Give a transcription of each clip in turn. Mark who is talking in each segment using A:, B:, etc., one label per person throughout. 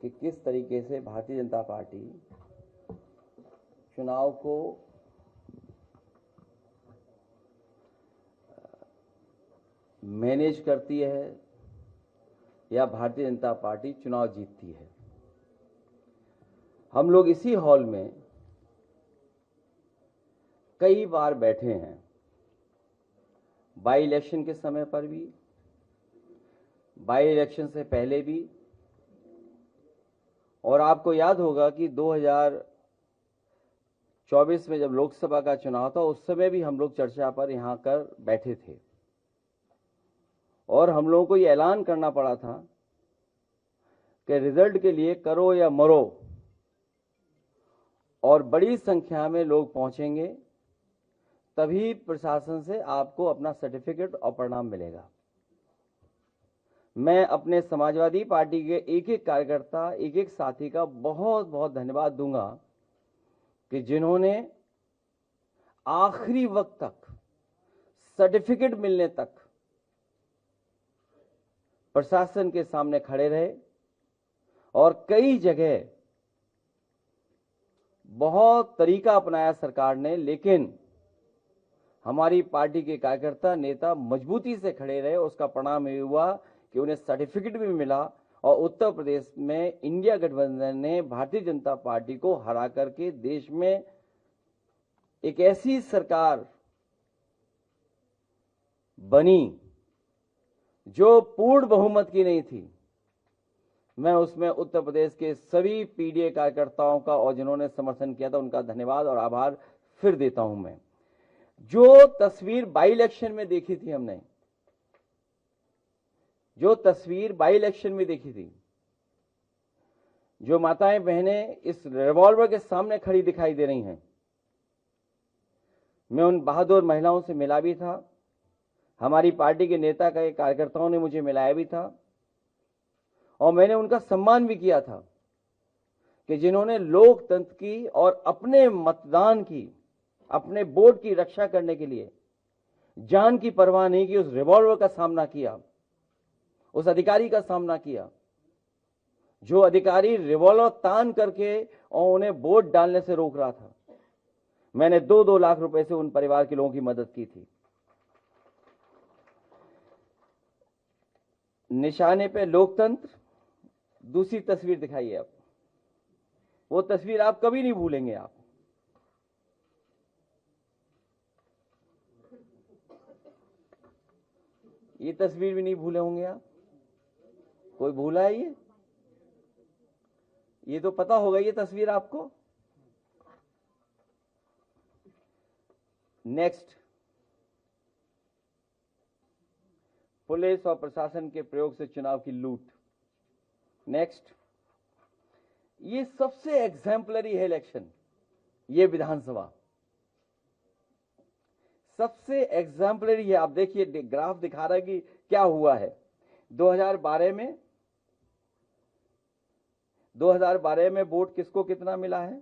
A: कि किस तरीके से भारतीय जनता पार्टी चुनाव को मैनेज करती है या भारतीय जनता पार्टी चुनाव जीतती है। हम लोग इसी हॉल में कई बार बैठे हैं, बाई इलेक्शन के समय पर भी, बाई इलेक्शन से पहले भी, और आपको याद होगा कि 2024 में जब लोकसभा का चुनाव था उस समय भी हम लोग चर्चा पर यहां कर बैठे थे और हम लोगों को ये ऐलान करना पड़ा था कि रिजल्ट के लिए करो या मरो, और बड़ी संख्या में लोग पहुंचेंगे तभी प्रशासन से आपको अपना सर्टिफिकेट और परिणाम मिलेगा। मैं अपने समाजवादी पार्टी के एक एक कार्यकर्ता, एक एक साथी का बहुत बहुत धन्यवाद दूंगा कि जिन्होंने आखिरी वक्त तक, सर्टिफिकेट मिलने तक प्रशासन के सामने खड़े रहे और कई जगह बहुत तरीका अपनाया सरकार ने, लेकिन हमारी पार्टी के कार्यकर्ता, नेता मजबूती से खड़े रहे। उसका परिणाम ये हुआ कि उन्हें सर्टिफिकेट भी मिला और उत्तर प्रदेश में इंडिया गठबंधन ने भारतीय जनता पार्टी को हरा करके देश में एक ऐसी सरकार बनी जो पूर्ण बहुमत की नहीं थी। मैं उसमें उत्तर प्रदेश के सभी पीडीए कार्यकर्ताओं का और जिन्होंने समर्थन किया था उनका धन्यवाद और आभार फिर देता हूं। मैं जो तस्वीर बाई इलेक्शन में देखी थी, हमने जो तस्वीर बाई इलेक्शन में देखी थी, जो माताएं बहनें इस रिवॉल्वर के सामने खड़ी दिखाई दे रही हैं, मैं उन बहादुर महिलाओं से मिला भी था। हमारी पार्टी के नेता के कार्यकर्ताओं ने मुझे मिलाया भी था और मैंने उनका सम्मान भी किया था कि जिन्होंने लोकतंत्र की और अपने मतदान की, अपने वोट की रक्षा करने के लिए जान की परवाह नहीं की, उस रिवॉल्वर का सामना किया, उस अधिकारी का सामना किया जो अधिकारी रिवॉल्वर तान करके और उन्हें वोट डालने से रोक रहा था। मैंने 2-2 लाख रुपए से उन परिवार के लोगों की मदद की थी। निशाने पे लोकतंत्र। दूसरी तस्वीर दिखाइए आप, वो तस्वीर आप कभी नहीं भूलेंगे। आप ये तस्वीर भी नहीं भूले होंगे आप। कोई भूला है ये तो पता होगा ये तस्वीर आपको। नेक्स्ट, पुलिस और प्रशासन के प्रयोग से चुनाव की लूट। नेक्स्ट, ये सबसे एग्जाम्पलरी है इलेक्शन, ये विधानसभा सबसे एग्जाम्पलरी है। आप देखिए ग्राफ दिखा रहा है कि क्या हुआ है। 2012 में वोट किसको कितना मिला है,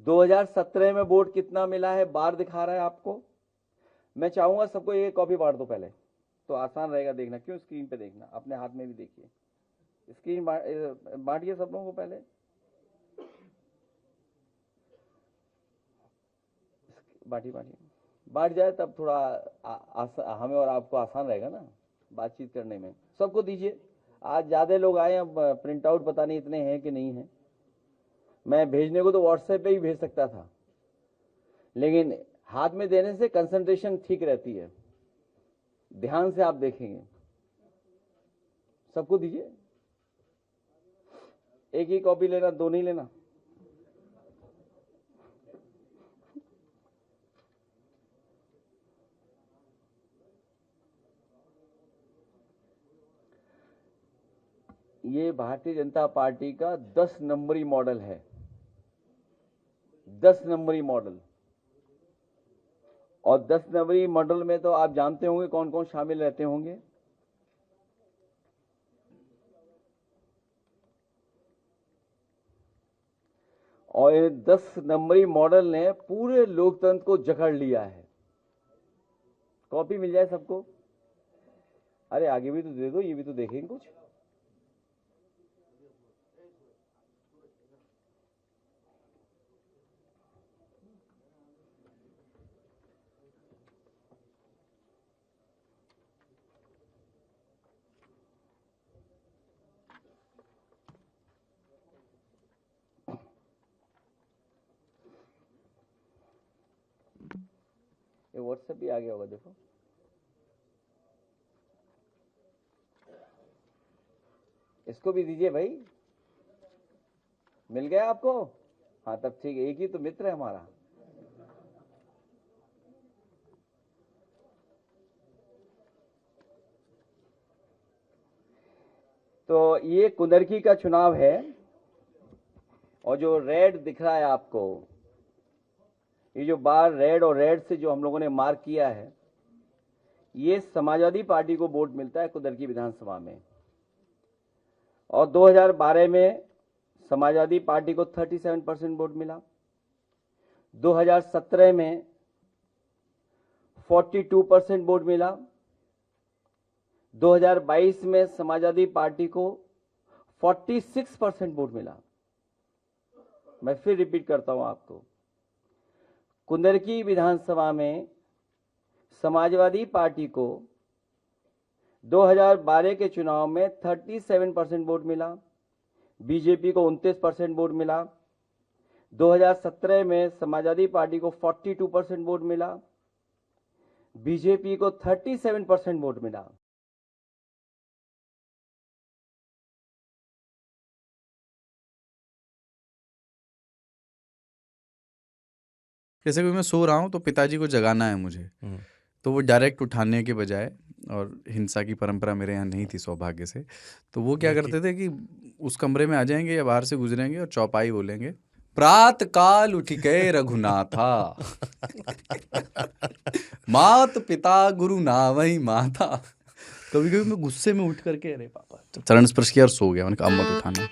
A: 2017 में वोट कितना मिला है, बार दिखा रहा है आपको। मैं चाहूंगा सबको ये कॉपी बांट दो पहले, तो आसान रहेगा देखना। क्यों स्क्रीन पे देखना, अपने हाथ में भी देखिए। स्क्रीन बांटिए सब लोगों को पहले। बांटिए बांट जाए तब थोड़ा हमें और आपको आसान रहेगा ना बातचीत करने में। सबको दीजिए। आज ज्यादा लोग आए, अब प्रिंट आउट पता नहीं इतने हैं कि नहीं है। मैं भेजने को तो व्हाट्सएप पे ही भेज सकता था, लेकिन हाथ में देने से कंसंट्रेशन ठीक रहती है, ध्यान से आप देखेंगे। सबको दीजिए। एक ही कॉपी लेना, दो नहीं लेना। ये भारतीय जनता पार्टी का 10 नंबरी मॉडल है, 10 नंबरी मॉडल। और 10 नंबरी मॉडल में तो आप जानते होंगे कौन कौन शामिल रहते होंगे। और ये 10 नंबरी मॉडल ने पूरे लोकतंत्र को जकड़ लिया है। कॉपी मिल जाए सबको। अरे आगे भी तो दे दो, ये भी तो देखेंगे कुछ। पे व्हाट्सएप भी आ गया होगा, देखो। इसको भी दीजिए भाई, मिल गया आपको? हाँ तब ठीक है, एक ही तो मित्र है हमारा। तो ये कुंदरकी का चुनाव है, और जो रेड दिख रहा है आपको, ये जो बार रेड और रेड से जो हम लोगों ने मार्क किया है, ये समाजवादी पार्टी को वोट मिलता है कुंदरकी विधानसभा में। और 2012 में समाजवादी पार्टी को 37% वोट मिला, 2017 में 42% वोट मिला, 2022 में समाजवादी पार्टी को 46% वोट मिला। मैं फिर रिपीट करता हूं आपको, कुंदरकी विधानसभा में समाजवादी पार्टी को 2012 के चुनाव में 37% वोट मिला, बीजेपी को 29% वोट मिला, 2017 में समाजवादी पार्टी को 42% वोट मिला, बीजेपी को 37% वोट मिला।
B: जैसे कि मैं सो रहा हूँ तो पिताजी को जगाना है मुझे, तो वो डायरेक्ट उठाने के बजाय, और हिंसा की परंपरा मेरे यहाँ नहीं थी सौभाग्य से, तो वो क्या करते थे कि उस कमरे में आ जाएंगे या बाहर से गुजरेंगे और चौपाई बोलेंगे, प्रात काल उठ के रघुनाथा मात पिता गुरु नावई माता। कभी कभी मैं गुस्से में उठ करके अरे पापा चरण स्पर्श किया और सो गया। मैंने कहा अब मत उठाना।